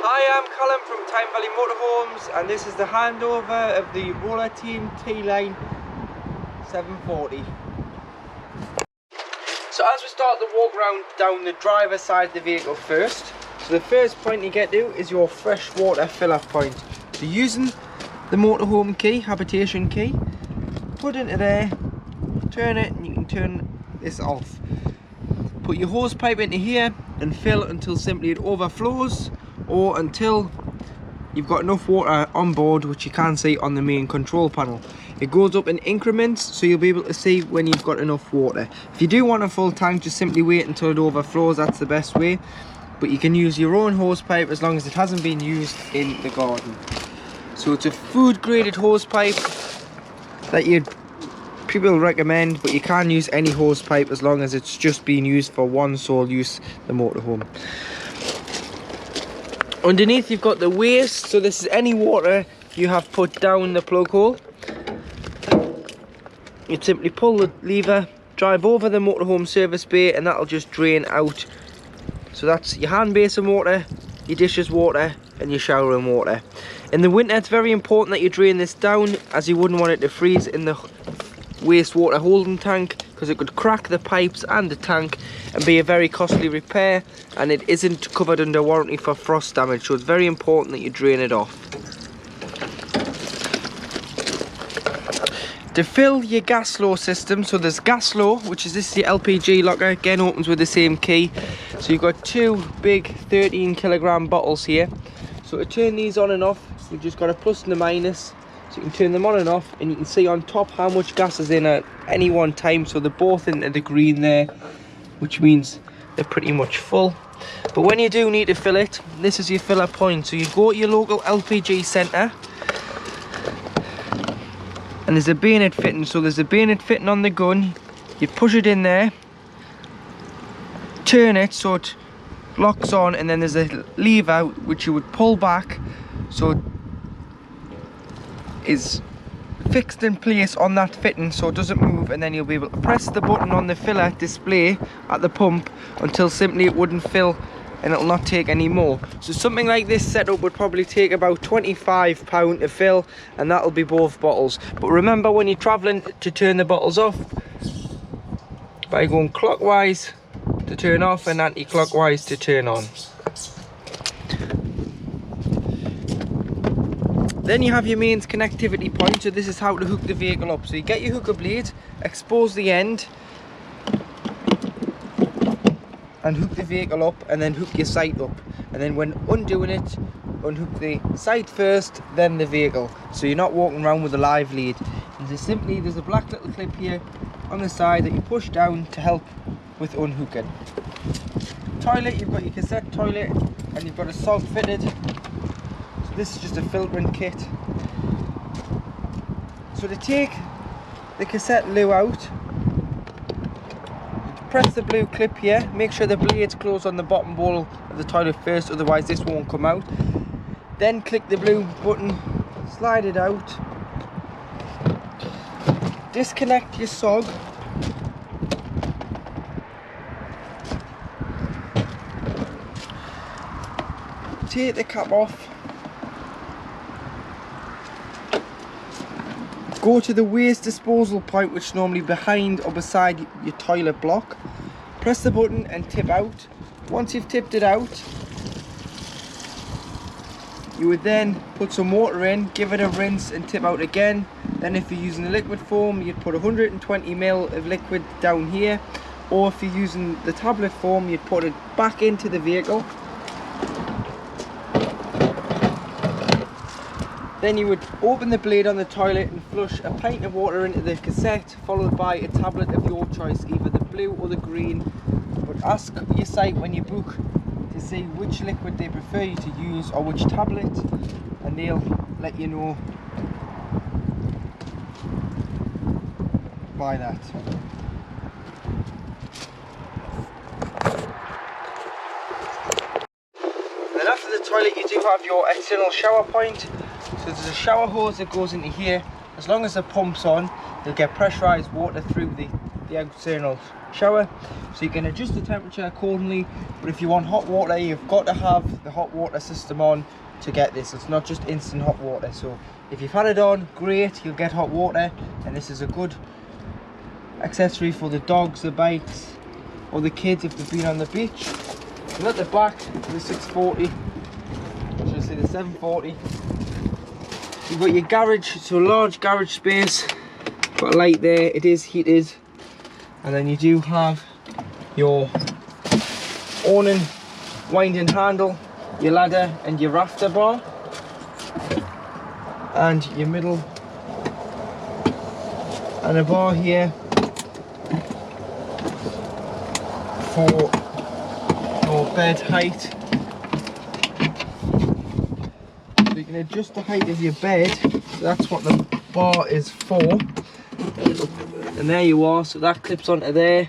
Hi, I'm Callum from Tyne Valley Motorhomes, and this is the handover of the Rollerteam T Line 740. So as we start the walk around down the driver's side of the vehicle first, so the first point you get to is your fresh water fill-up point. So using the motorhome key, habitation key, put into there, turn it, and you can turn this off. Put your hose pipe into here and fill until simply it overflows, or until you've got enough water on board, which you can see on the main control panel. It goes up in increments, so you'll be able to see when you've got enough water. If you do want a full tank, just simply wait until it overflows. That's the best way, but you can use your own hose pipe as long as it hasn't been used in the garden. So it's a food graded hose pipe that people recommend, but you can use any hose pipe as long as it's just being used for one sole use, the motorhome. Underneath you've got the waste, so this is any water you have put down the plug hole. You'd simply pull the lever, drive over the motorhome service bay, and that'll just drain out. So that's your hand basin water, your dishes water, and your showering water. In the winter it's very important that you drain this down, as you wouldn't want it to freeze in the wastewater holding tank, because it could crack the pipes and the tank and be a very costly repair, and it isn't covered under warranty for frost damage, so it's very important that you drain it off. To fill your gas flow system, so there's gas flow, which is this your LPG locker, again opens with the same key. So you've got two big 13 kilogram bottles here. So to turn these on and off, you've just got a plus and a minus. So you can turn them on and off, and you can see on top how much gas is in at any one time. So they're both into the green there, which means they're pretty much full. But when you do need to fill it, this is your filler point. So you go to your local LPG centre, and there's a bayonet fitting. So there's a bayonet fitting on the gun. You push it in there, turn it so it locks on, and then there's a lever which you would pull back so it is fixed in place on that fitting so it doesn't move, and then you'll be able to press the button on the filler display at the pump until simply it wouldn't fill and it'll not take any more. So something like this setup would probably take about £25 to fill, and that'll be both bottles. But remember, when you're traveling, to turn the bottles off by going clockwise to turn off and anti-clockwise to turn on. Then you have your mains connectivity point. So this is how to hook the vehicle up. So you get your hooker blade, expose the end, and hook the vehicle up, and then hook your sight up. And then when undoing it, unhook the sight first, then the vehicle. So you're not walking around with a live lead. And there's a black little clip here on the side that you push down to help with unhooking. Toilet, you've got your cassette toilet, and you've got a salt fitted. This is just a filtering kit. So to take the cassette loo out, press the blue clip here, make sure the blade's closed on the bottom bowl of the toilet first, otherwise this won't come out. Then click the blue button, slide it out, disconnect your sog, take the cap off, go to the waste disposal point, which is normally behind or beside your toilet block. Press the button and tip out. Once you've tipped it out, you would then put some water in, give it a rinse and tip out again. Then if you're using a liquid foam, you'd put 120 ml of liquid down here, or if you're using the tablet foam, you'd put it back into the vehicle. Then you would open the blade on the toilet and flush a pint of water into the cassette, followed by a tablet of your choice, either the blue or the green. But ask your site when you book to see which liquid they prefer you to use, or which tablet, and they'll let you know by that. Then after the toilet, you do have your external shower point. So there's a shower hose that goes into here. As long as the pump's on, you'll get pressurised water through the the external shower, so you can adjust the temperature accordingly. But if you want hot water, you've got to have the hot water system on to get this. It's not just instant hot water. So if you've had it on, great, you'll get hot water, and this is a good accessory for the dogs, the bikes, or the kids if they've been on the beach. And at the back, the 640, or should I say the 740, you've got your garage, so a large garage space, got a light there, it is heated, and then you do have your awning winding handle, your ladder and your rafter bar, and your middle, and a bar here for your bed height. So you can adjust the height of your bed, so that's what the bar is for. And there you are, so that clips onto there.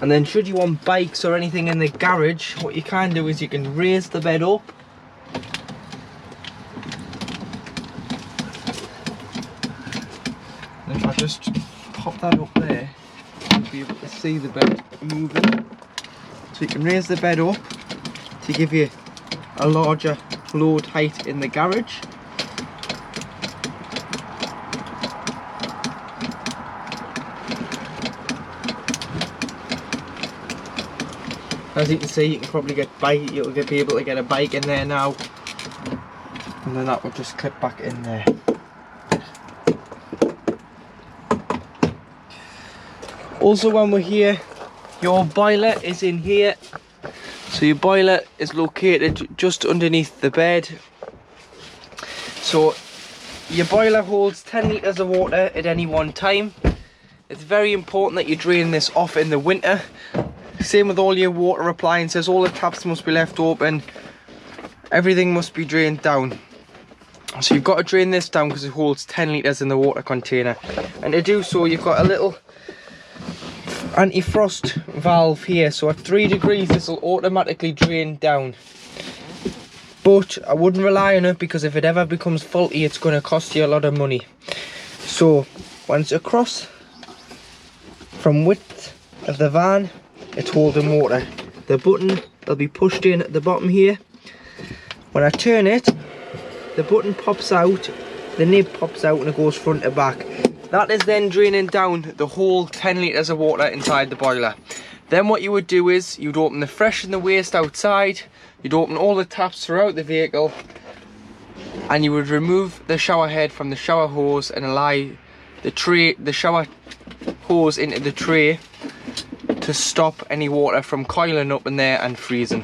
And then should you want bikes or anything in the garage, what you can do is you can raise the bed up. And if I just pop that up there, you'll be able to see the bed moving. So you can raise the bed up to give you a larger load height in the garage. As you can see, you can probably you'll be able to get a bike in there now, and then that will just clip back in there. Also, when we're here, your boiler is in here. So your boiler is located just underneath the bed. So your boiler holds 10 litres of water at any one time. It's very important that you drain this off in the winter. Same with all your water appliances, all the taps must be left open, everything must be drained down. So you've got to drain this down because it holds 10 litres in the water container. And to do so, you've got a little anti-frost valve here, so at 3 degrees this will automatically drain down. But I wouldn't rely on it, because if it ever becomes faulty, it's going to cost you a lot of money. So once across from width of the van, it's holding water. The button will be pushed in at the bottom here. When I turn it, the button pops out, the nib pops out, and it goes front to back. That is then draining down the whole 10 litres of water inside the boiler. Then what you would do is you'd open the fresh and the waste outside, you'd open all the taps throughout the vehicle, and you would remove the shower head from the shower hose and allow the shower hose into the tray to stop any water from coiling up in there and freezing.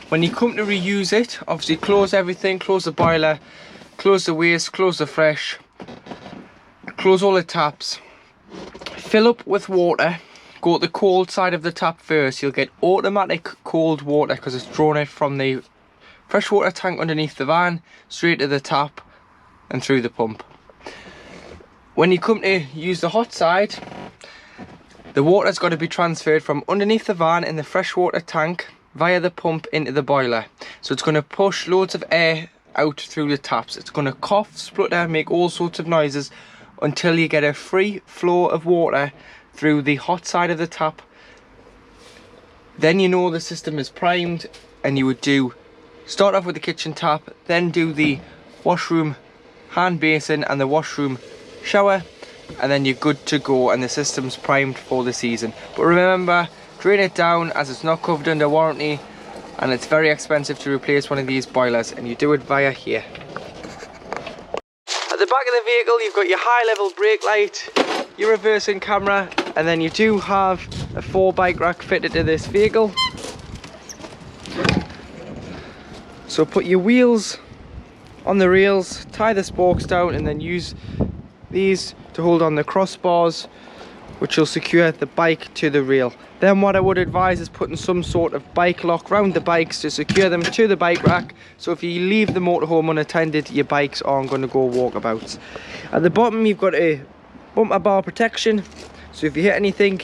When you come to reuse it, obviously close everything, close the boiler, close the waste, close the fresh, close all the taps, fill up with water, go to the cold side of the tap first. You'll get automatic cold water because it's drawn it from the freshwater tank underneath the van straight to the tap and through the pump. When you come to use the hot side, the water's got to be transferred from underneath the van in the freshwater tank via the pump into the boiler. So it's going to push loads of air out through the taps. It's going to cough, splutter, make all sorts of noises until you get a free flow of water through the hot side of the tap. Then you know the system is primed, and you would start off with the kitchen tap, then do the washroom hand basin and the washroom shower, and then you're good to go and the system's primed for the season. But remember, drain it down, as it's not covered under warranty and it's very expensive to replace one of these boilers, and you do it via here. At the back of the vehicle, you've got your high level brake light, your reversing camera, and then you do have a 4 bike rack fitted to this vehicle. So put your wheels on the rails, tie the spokes down, and then use these to hold on the crossbars, which will secure the bike to the rail. Then what I would advise is putting some sort of bike lock round the bikes to secure them to the bike rack, so if you leave the motorhome unattended, your bikes aren't going to go walkabouts. At the bottom you've got a bumper bar protection, so if you hit anything,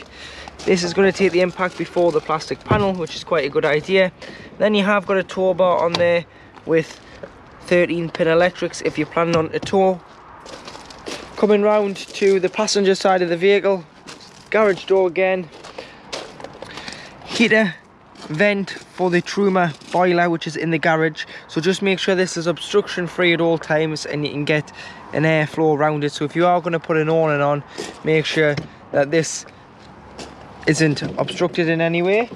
this is going to take the impact before the plastic panel, which is quite a good idea. Then you have got a tow bar on there with 13-pin electrics if you're planning on a tow. Coming round to the passenger side of the vehicle, garage door again, heater vent for the Truma boiler which is in the garage, so just make sure this is obstruction free at all times and you can get an airflow around it. So if you are going to put an awning on, make sure that this isn't obstructed in any way.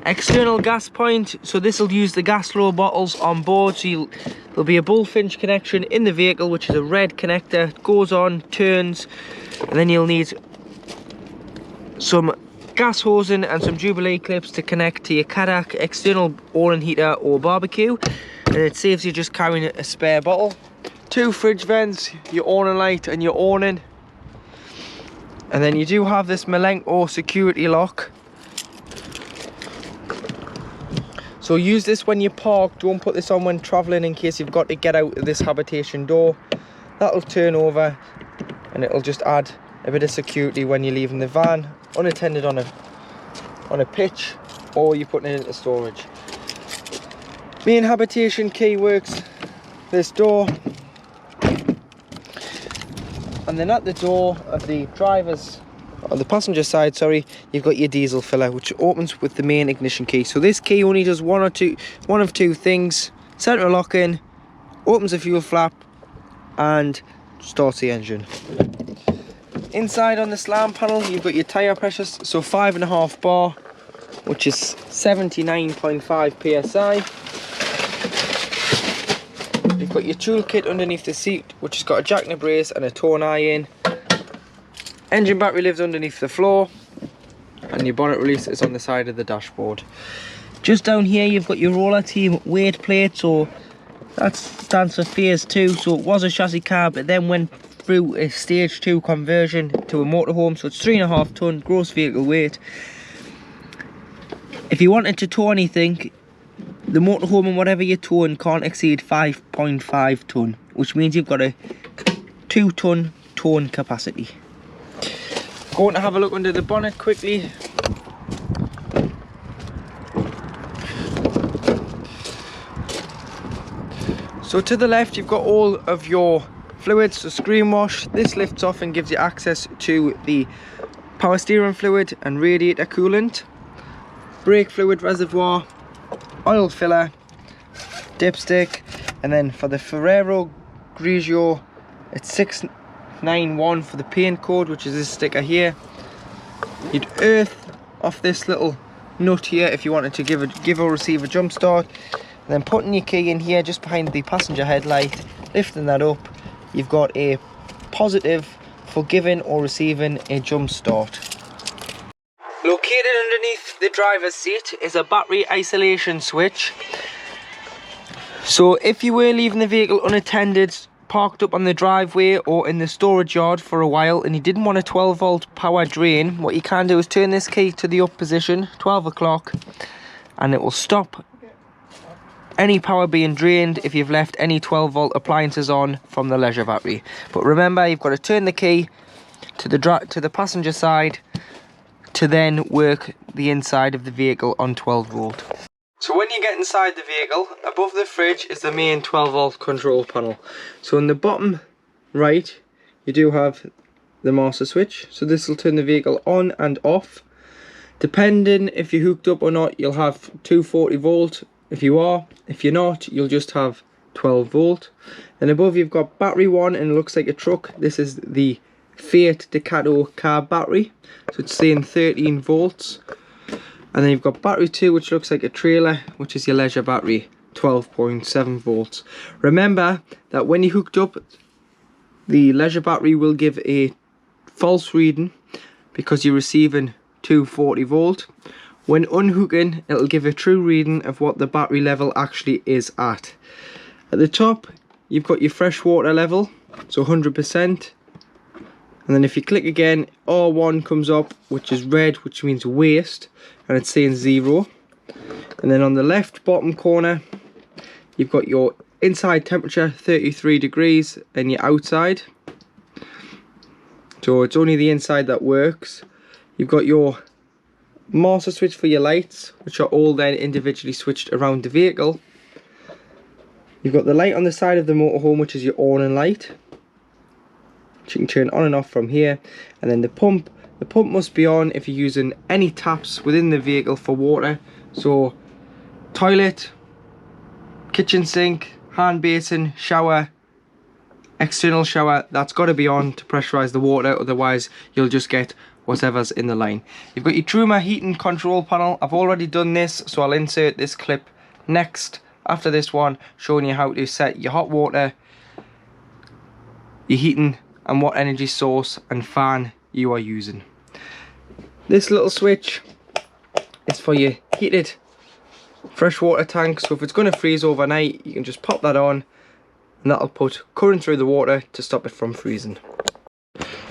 External gas point, so this will use the gas flow bottles on board, so there'll be a bullfinch connection in the vehicle which is a red connector, goes on, turns, and then you'll need some gas hosing and some Jubilee clips to connect to your Cadillac external awning heater or barbecue, and it saves you just carrying a spare bottle. 2 fridge vents, your awning light and your awning, and then you do have this Malenko security lock. So use this when you park, don't put this on when travelling in case you've got to get out of this habitation door. That'll turn over and it'll just add a bit of security when you're leaving the van unattended on a pitch, or you're putting it into storage. Main habitation key works this door, and then at the door of the driver's, on the passenger side, sorry, you've got your diesel filler which opens with the main ignition key. So this key only does one of two things: central lock in, opens the fuel flap and starts the engine. Inside on the slam panel you've got your tyre pressures, so 5.5 bar, which is 79.5 psi. You've got your toolkit underneath the seat which has got a jack in the brace and a torn iron. Engine battery lives underneath the floor, and your bonnet release is on the side of the dashboard. Just down here you've got your Rollerteam weight plate, so that stands for phase 2. So it was a chassis car but then went through a stage 2 conversion to a motorhome, so it's 3.5 tonne gross vehicle weight. If you wanted to tow anything, the motorhome and whatever you're towing can't exceed 5.5 tonne, which means you've got a 2 tonne towing capacity. Going to have a look under the bonnet quickly. So to the left you've got all of your fluids, so screen wash. This lifts off and gives you access to the power steering fluid and radiator coolant, brake fluid reservoir, oil filler, dipstick, and then for the Ferrero Grigio it's 691 for the paint code, which is this sticker here. You'd earth off this little nut here if you wanted to give or receive a jump start, and then putting your key in here just behind the passenger headlight, lifting that up, you've got a positive for giving or receiving a jump start. Located underneath the driver's seat is a battery isolation switch. So if you were leaving the vehicle unattended, parked up on the driveway or in the storage yard for a while, and you didn't want a 12 volt power drain, what you can do is turn this key to the up position, 12 o'clock, and it will stop any power being drained if you've left any 12 volt appliances on from the leisure battery. But remember, you've got to turn the key to the passenger side to then work the inside of the vehicle on 12 volt. So when you get inside the vehicle, above the fridge is the main 12 volt control panel. So in the bottom right you do have the master switch, so this will turn the vehicle on and off. Depending if you're hooked up or not, you'll have 240 volt. If you are, if you're not, you'll just have 12 volt. And above you've got battery 1, and it looks like a truck. This is the Fiat Ducato car battery, so it's saying 13 volts. And then you've got battery 2, which looks like a trailer, which is your leisure battery, 12.7 volts. Remember that when you hooked up, the leisure battery will give a false reading because you're receiving 240 volt. When unhooking, it'll give a true reading of what the battery level actually is at. At the top, you've got your fresh water level, so 100%. And then if you click again, R1 comes up, which is red, which means waste, and it's saying 0. And then on the left bottom corner, you've got your inside temperature, 33 degrees, and your outside. So it's only the inside that works. You've got your master switch for your lights, which are all then individually switched around the vehicle. You've got the light on the side of the motorhome, which is your awning light. which you can turn on and off from here. And then the pump must be on if you're using any taps within the vehicle for water. So toilet, kitchen sink, hand basin, shower, external shower, that's got to be on to pressurize the water, otherwise you'll just get whatever's in the line. You've got your Truma heating control panel. I've already done this, so I'll insert this clip next after this one, showing you how to set your hot water, your heating, and what energy source and fan you are using. This little switch is for your heated freshwater tank, so if it's going to freeze overnight, you can just pop that on and that'll put current through the water to stop it from freezing.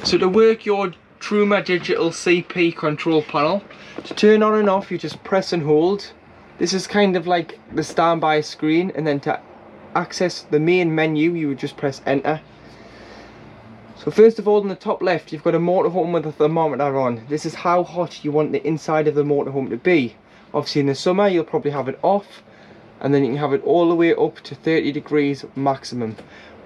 So to work your Truma digital CP control panel, to turn on and off you just press and hold. This is kind of like the standby screen, and then to access the main menu you would just press enter. So first of all, in the top left you've got a motorhome with a thermometer on. This is how hot you want the inside of the motorhome to be. Obviously in the summer you'll probably have it off, and then you can have it all the way up to 30 degrees maximum.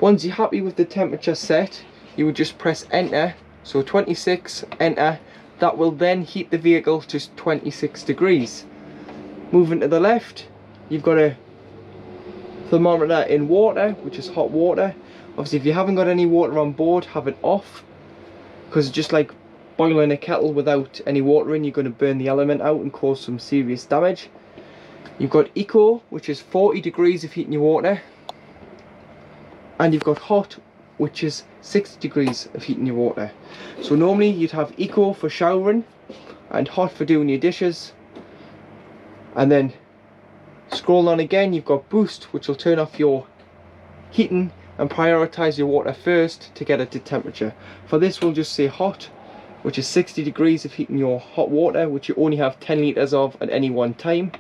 Once you're happy with the temperature set, you would just press enter. So 26, enter. That will then heat the vehicle to 26 degrees. Moving to the left, you've got a thermometer in water, which is hot water. Obviously if you haven't got any water on board, have it off, because it's just like boiling a kettle without any water in. You're going to burn the element out and cause some serious damage. You've got eco, which is 40 degrees of heating your water, and you've got hot, which is 60 degrees of heating your water. So normally you'd have eco for showering and hot for doing your dishes, and then scroll on again you've got boost, which will turn off your heating and prioritize your water first to get it to temperature. For this we'll just say hot, which is 60 degrees of heating your hot water, which you only have 10 litres of at any one time.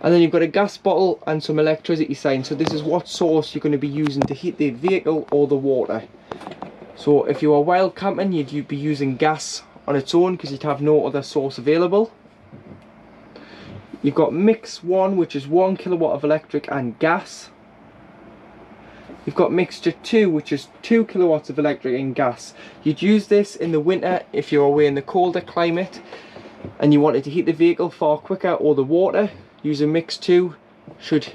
And then you've got a gas bottle and some electricity sign. So this is what source you're going to be using to heat the vehicle or the water. So if you are wild camping, you'd be using gas on its own because you'd have no other source available. You've got mix 1, which is 1 kilowatt of electric and gas. You've got mixture 2, which is 2 kilowatts of electric and gas. You'd use this in the winter if you're away in the colder climate and you wanted to heat the vehicle far quicker, or the water. Using mix 2 should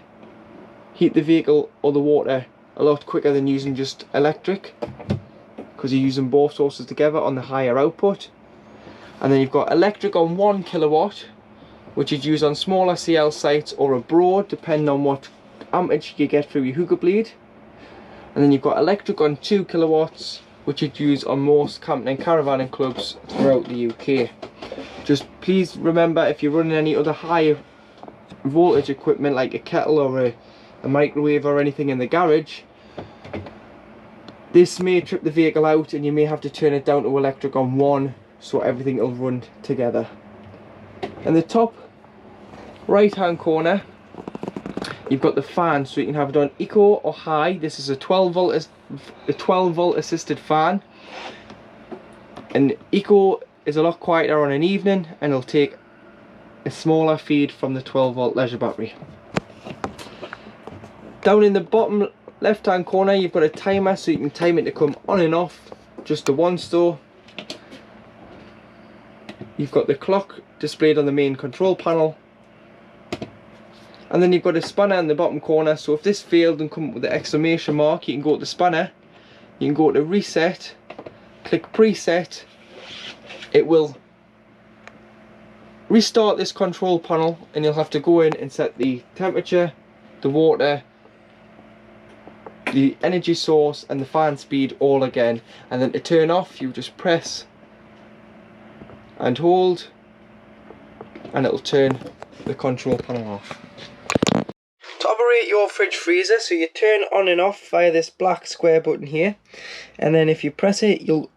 heat the vehicle or the water a lot quicker than using just electric, because you're using both sources together on the higher output. And then you've got electric on 1 kilowatt, which is used on smaller CL sites or abroad, depending on what amperage you get through your hookah bleed. And then you've got electric on 2 kilowatts, which is used on most camping and caravanning clubs throughout the UK. Just please remember, if you're running any other high voltage equipment like a kettle or a microwave or anything in the garage, this may trip the vehicle out and you may have to turn it down to electric on 1 so everything will run together. In the top right hand corner you've got the fan, so you can have it on eco or high. This is a 12 volt assisted fan, and eco is a lot quieter on an evening and it'll take a smaller feed from the 12 volt leisure battery. Down in the bottom left hand corner you've got a timer, so you can time it to come on and off just to once though. You've got the clock displayed on the main control panel, and then you've got a spanner in the bottom corner, so if this failed and come up with the exclamation mark, you can go to the spanner, you can go to reset, click preset, it will restart this control panel and you'll have to go in and set the temperature, the water, the energy source and the fan speed all again. And then to turn off you just press and hold and it'll turn the control panel off. To operate your fridge freezer, so you turn on and off via this black square button here, and then if you press it you'll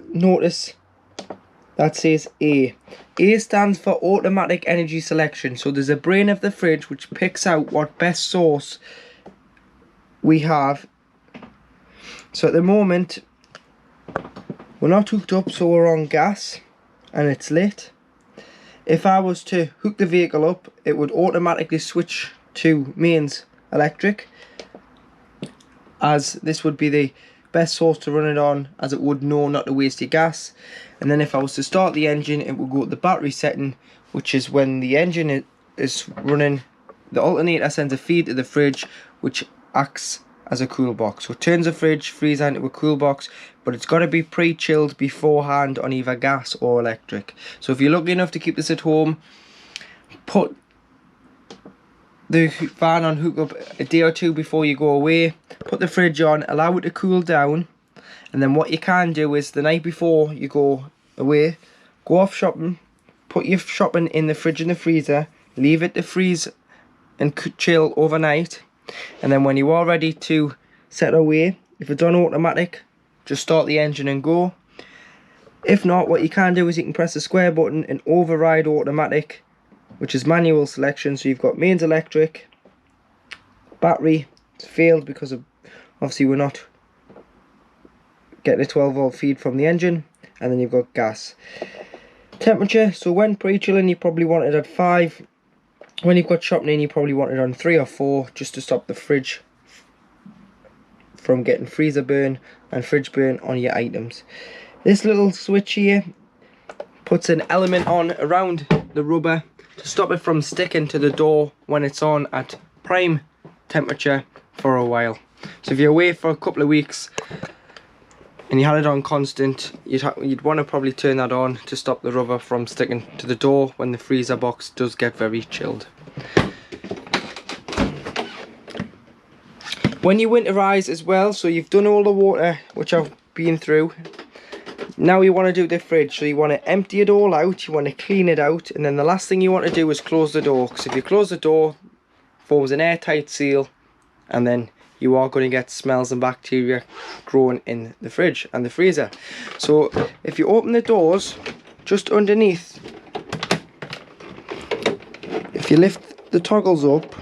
notice that says A. A stands for automatic energy selection. So there's a brain of the fridge which picks out what best source we have. So at the moment we're not hooked up, so we're on gas and it's lit. If I was to hook the vehicle up, it would automatically switch to mains electric, as this would be the best source to run it on, as it would know not to waste your gas. And then if I was to start the engine, it would go to the battery setting, which is when the engine is running, the alternator sends a feed to the fridge, which acts as a cool box. So it turns the fridge freezer into a cool box, but it's got to be pre-chilled beforehand on either gas or electric. So if you're lucky enough to keep this at home, put the fan on hookup a day or two before you go away, put the fridge on, allow it to cool down, and then what you can do is the night before you go away, go off shopping, put your shopping in the fridge and the freezer, leave it to freeze and chill overnight, and then when you are ready to set away, if it's on automatic, just start the engine and go. If not, what you can do is you can press the square button and override automatic, which is manual selection. So you've got mains electric, battery, it's failed because of obviously we're not getting a 12 volt feed from the engine, and then you've got gas. Temperature, so when pre-chilling you probably want it at 5. When you've got shopping in, you probably want it on 3 or 4, just to stop the fridge from getting freezer burn and fridge burn on your items. This little switch here puts an element on around the rubber to stop it from sticking to the door when it's on at prime temperature for a while. So if you're away for a couple of weeks and you had it on constant, you'd want to probably turn that on to stop the rubber from sticking to the door when the freezer box does get very chilled. When you winterize as well, so you've done all the water which I've been through, now you want to do the fridge. So you want to empty it all out, you want to clean it out, and then the last thing you want to do is close the door, because if you close the door, it forms an airtight seal, and then you are going to get smells and bacteria growing in the fridge and the freezer. So if you open the doors, just underneath, if you lift the toggles up,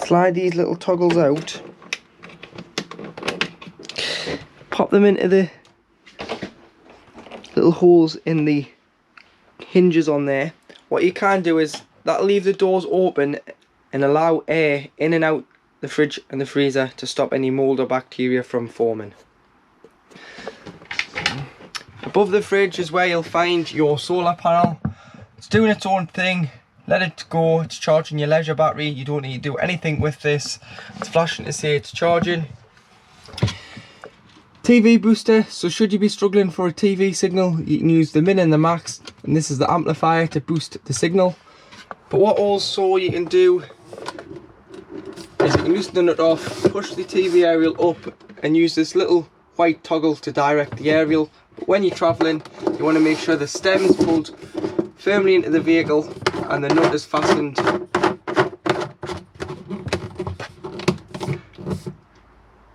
slide these little toggles out, pop them into the little holes in the hinges on there. What you can do is that'll leave the doors open and allow air in and out the fridge and the freezer to stop any mold or bacteria from forming. Above the fridge is where you'll find your solar panel. It's doing its own thing, let it go, it's charging your leisure battery, you don't need to do anything with this. It's flashing to say it's charging. TV booster, so should you be struggling for a TV signal, you can use the min and the max, and this is the amplifier to boost the signal. But what also you can do is you can loosen the nut off, push the TV aerial up, and use this little white toggle to direct the aerial. But when you're travelling, you want to make sure the stem is pulled firmly into the vehicle and the nut is fastened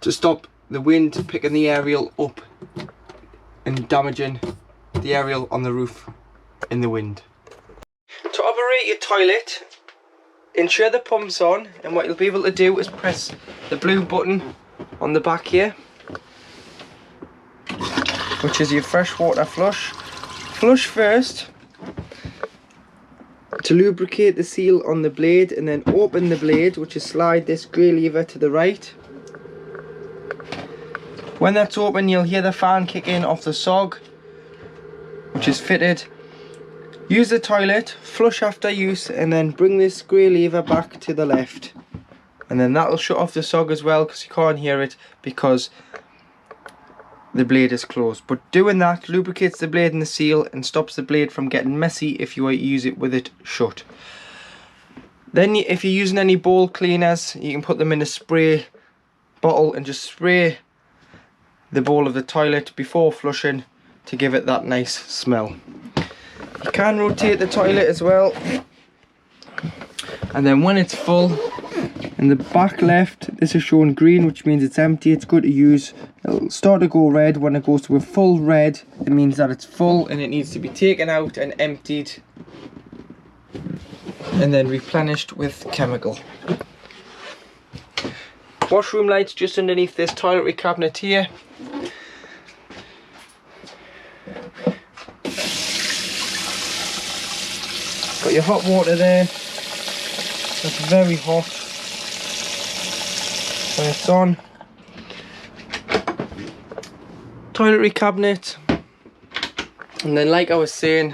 to stop the wind picking the aerial up and damaging the aerial on the roof in the wind. To operate your toilet, ensure the pump's on, and what you'll be able to do is press the blue button on the back here, which is your freshwater flush. Flush first to lubricate the seal on the blade, and then open the blade, which is slide this grey lever to the right. When that's open, you'll hear the fan kick in off the SOG, which is fitted. Use the toilet, flush after use, and then bring this grey lever back to the left. And then that'll shut off the SOG as well, because you can't hear it because the blade is closed. But doing that lubricates the blade and the seal and stops the blade from getting messy if you use it with it shut. Then if you're using any bowl cleaners, you can put them in a spray bottle and just spray the bowl of the toilet before flushing to give it that nice smell. You can rotate the toilet as well, and then when it's full, in the back left this is showing green, which means it's empty. It's good to use. It'll start to go red. When it goes to a full red, it means that it's full and it needs to be taken out and emptied and then replenished with chemical. Washroom lights just underneath this toiletry cabinet here. Got your hot water there. That's very hot. When it's on, toiletry cabinet, and then like I was saying,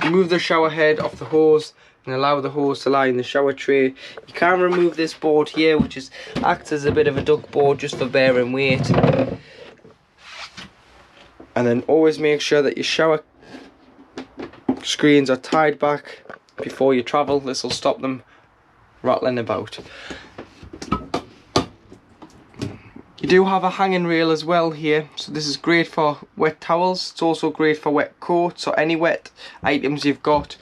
remove the shower head off the hose and allow the hose to lie in the shower tray. You can remove this board here, which acts as a bit of a duck board just for bearing weight. And then always make sure that your shower screens are tied back before you travel. This will stop them rattling about. You do have a hanging rail as well here, so this is great for wet towels. It's also great for wet coats or any wet items you've got.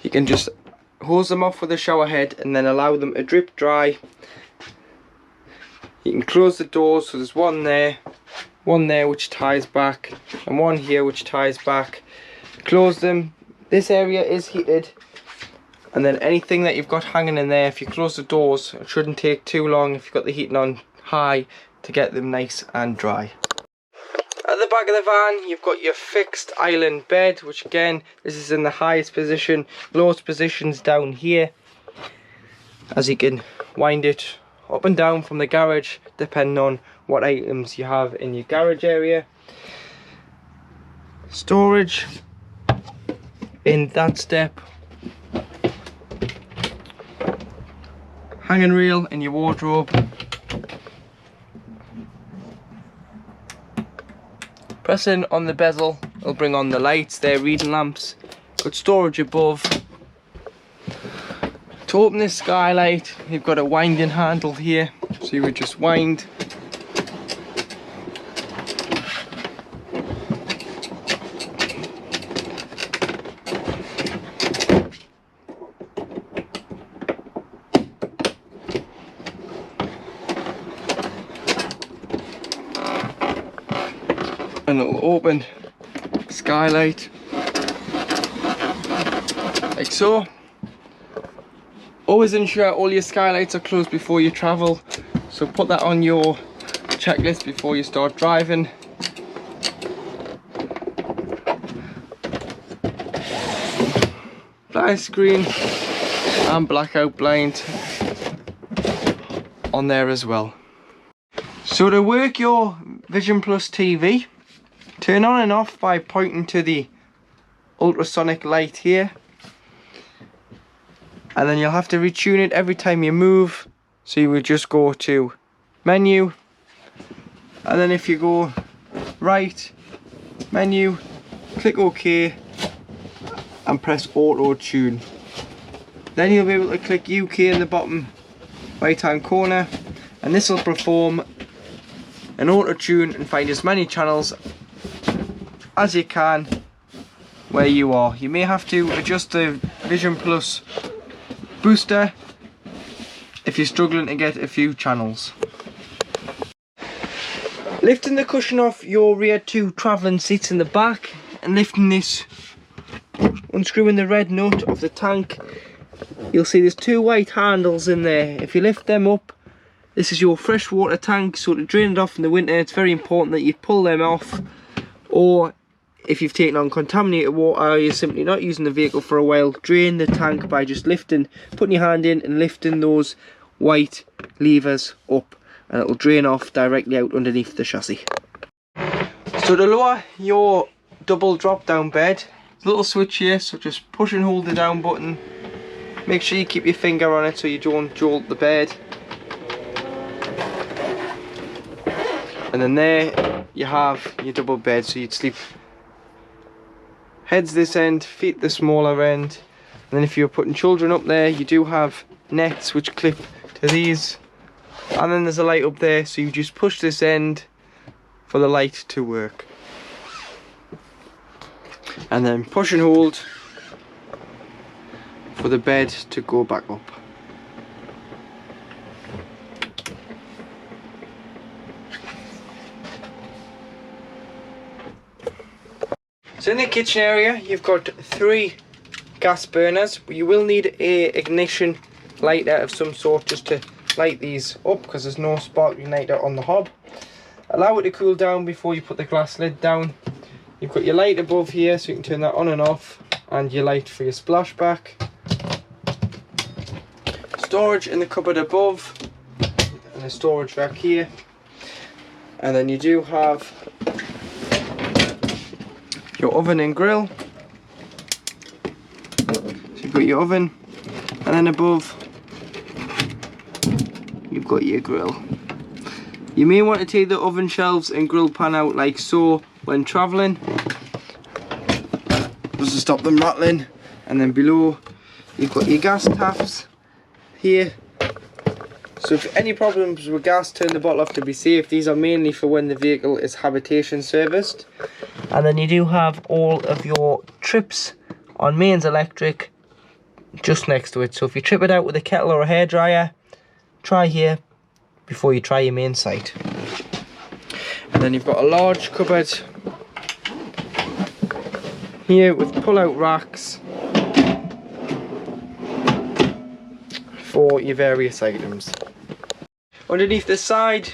You can just hose them off with a shower head and then allow them to drip dry. You can close the doors, so there's one there which ties back, and one here which ties back. Close them. This area is heated, and then anything that you've got hanging in there, if you close the doors, it shouldn't take too long if you've got the heating on high to get them nice and dry. At the back of the van, you've got your fixed island bed, which again, this is in the highest position. Lowest position's down here, as you can wind it up and down from the garage depending on what items you have in your garage area. Storage in that step. Hanging rail in your wardrobe. Pressing on the bezel will bring on the lights there, reading lamps. Got storage above. To open this skylight, you've got a winding handle here, so you would just wind. And it'll open skylight like so. Always ensure all your skylights are closed before you travel, so put that on your checklist before you start driving. Fly screen and blackout blind on there as well. So to work your Vision Plus TV, turn on and off by pointing to the ultrasonic light here, and then you'll have to retune it every time you move. So you would just go to menu, and then if you go right, menu, click OK and press auto tune. Then you'll be able to click UK in the bottom right hand corner, and this will perform an auto tune and find as many channels as you can where you are. You may have to adjust the Vision Plus booster if you're struggling to get a few channels. Lifting the cushion off your rear two travelling seats in the back and lifting this, unscrewing the red nut of the tank, you'll see there's two white handles in there. If you lift them up, this is your freshwater tank, so to drain it off in the winter it's very important that you pull them off, or if you've taken on contaminated water or you're simply not using the vehicle for a while, drain the tank by just putting your hand in and lifting those white levers up, and it'll drain off directly out underneath the chassis. So to lower your double drop down bed, there's a little switch here, so just push and hold the down button. Make sure you keep your finger on it so you don't jolt the bed. And then there you have your double bed, so you'd sleep heads this end, feet the smaller end. And then if you're putting children up there, you do have nets which clip to these, and then there's a light up there, so you just push this end for the light to work, and then push and hold for the bed to go back up. So in the kitchen area, you've got 3 gas burners, but you will need a ignition lighter of some sort just to light these up, because there's no spark igniter on the hob. Allow it to cool down before you put the glass lid down. You've got your light above here, so you can turn that on and off, and your light for your splashback. Storage in the cupboard above, and a storage rack here. And then you do have your oven and grill. So you've got your oven, and then above you've got your grill. You may want to take the oven shelves and grill pan out like so when travelling, just to stop them rattling. And then below you've got your gas taps here. So if any problems with gas, turn the bottle off to be safe. These are mainly for when the vehicle is habitation serviced. And then you do have all of your trips on mains electric just next to it. So if you trip it out with a kettle or a hairdryer, try here before you try your main site. And then you've got a large cupboard here with pull-out racks for your various items. Underneath the side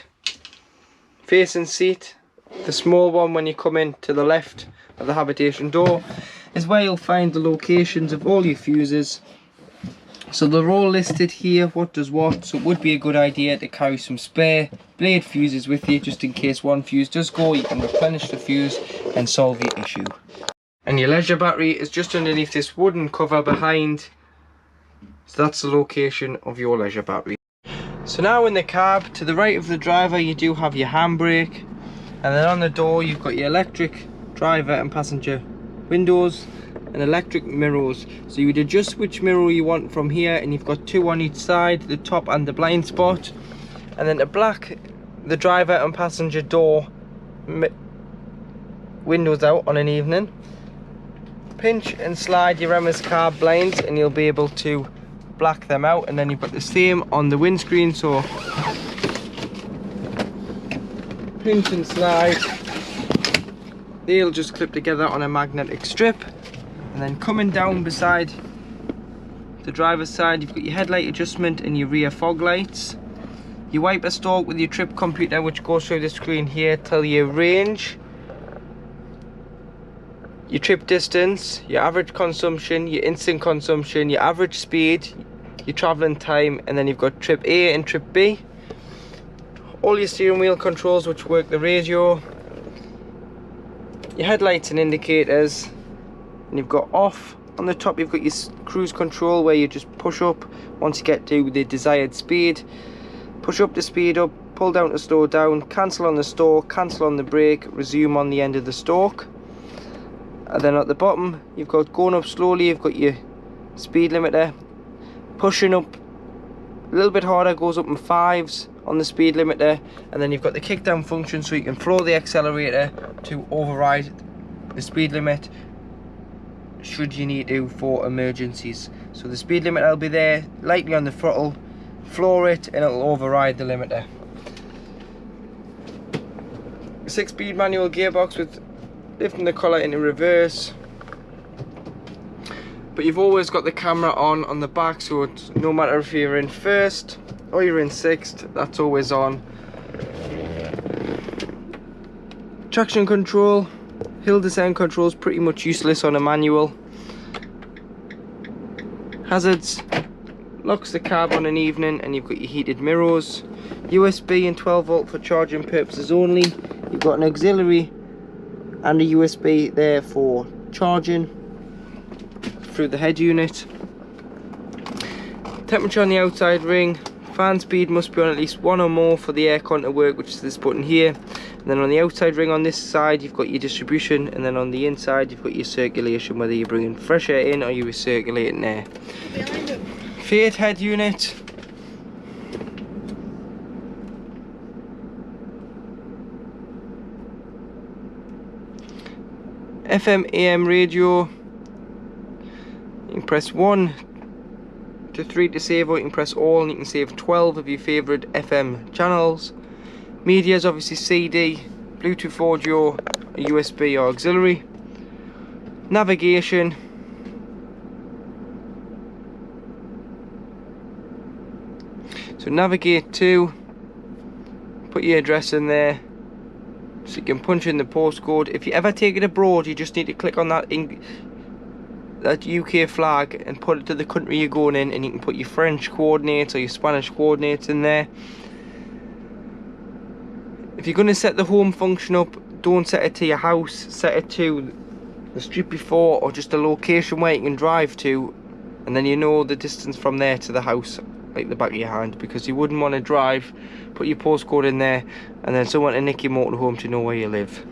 facing seat, the small one when you come in to the left of the habitation door, is where you'll find the locations of all your fuses. So they're all listed here, what does what, so it would be a good idea to carry some spare blade fuses with you, just in case one fuse does go. You can replenish the fuse and solve your issue. And your leisure battery is just underneath this wooden cover behind, so that's the location of your leisure battery. So now in the cab, to the right of the driver, you do have your handbrake, and then on the door you've got your electric driver and passenger windows and electric mirrors. So you would adjust which mirror you want from here, and you've got two on each side, the top and the blind spot. And then to black the driver and passenger door windows out on an evening, pinch and slide your Emma's car blinds and you'll be able to black them out. And then you've got the same on the windscreen, so pinch and slide, they'll just clip together on a magnetic strip. And then coming down beside the driver's side, you've got your headlight adjustment and your rear fog lights. Your wiper stalk with your trip computer, which goes through the screen here, tell you range, your trip distance, your average consumption, your instant consumption, your average speed, your travelling time, and then you've got trip A and trip B. All your steering wheel controls, which work the radio, your headlights and indicators. And you've got off on the top, you've got your cruise control where you just push up once you get to the desired speed, push up to speed up, pull down to slow down, cancel on the stalk, cancel on the brake, resume on the end of the stalk. And then at the bottom you've got going up slowly, you've got your speed limiter, pushing up a little bit harder goes up in 5s on the speed limiter. And then you've got the kick down function, so you can throw the accelerator to override the speed limit should you need to for emergencies. So the speed limiter will be there lightly on the throttle, floor it and it'll override the limiter. 6-speed manual gearbox with lifting the collar into reverse, but you've always got the camera on the back, so it's no matter if you're in first or you're in sixth, that's always on. Traction control, hill descent control is pretty much useless on a manual. Hazards, locks the cab on an evening, and you've got your heated mirrors. USB and 12 volt for charging purposes only. You've got an auxiliary and a USB there for charging through the head unit. Temperature on the outside ring, fan speed must be on at least 1 or more for the aircon to work, which is this button here. And then on the outside ring on this side you've got your distribution, and then on the inside you've got your circulation, whether you're bringing fresh air in or you're recirculating air. Fade head unit, FM AM radio, you can press 1 to 3 to save, or you can press all and you can save 12 of your favourite FM channels. Media is obviously CD, Bluetooth audio, a USB or auxiliary. Navigation, so navigate to, put your address in there so you can punch in the postcode. If you ever take it abroad, you just need to click on that UK flag and put it to the country you're going in, and you can put your French coordinates or your Spanish coordinates in there. If you're going to set the home function up, don't set it to your house, set it to the street before, or just a location where you can drive to, and then you know the distance from there to the house like the back of your hand, because you wouldn't want to drive, put your postcode in there, and then someone to nick your motorhome to know where you live.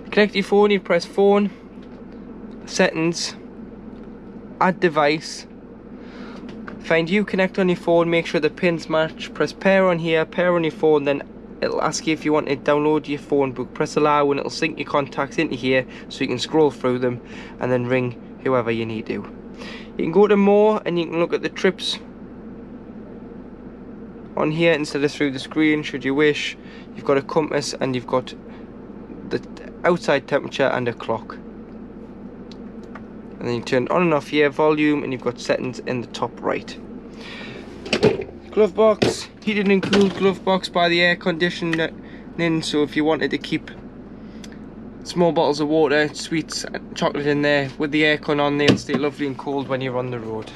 To connect your phone, you press phone, settings, add device, find Uconnect on your phone, make sure the pins match, press pair on here, pair on your phone, then it'll ask you if you want to download your phone book, press allow, and it'll sync your contacts into here so you can scroll through them and then ring whoever you need to. You can go to more and you can look at the trips on here instead of through the screen should you wish. You've got a compass and you've got the outside temperature and a clock. And then you turn on and off here, volume, and you've got settings in the top right. Glove box, heated and cooled glove box by the air conditioning, so if you wanted to keep small bottles of water, sweets, chocolate in there, with the aircon on, they'll stay lovely and cold when you're on the road.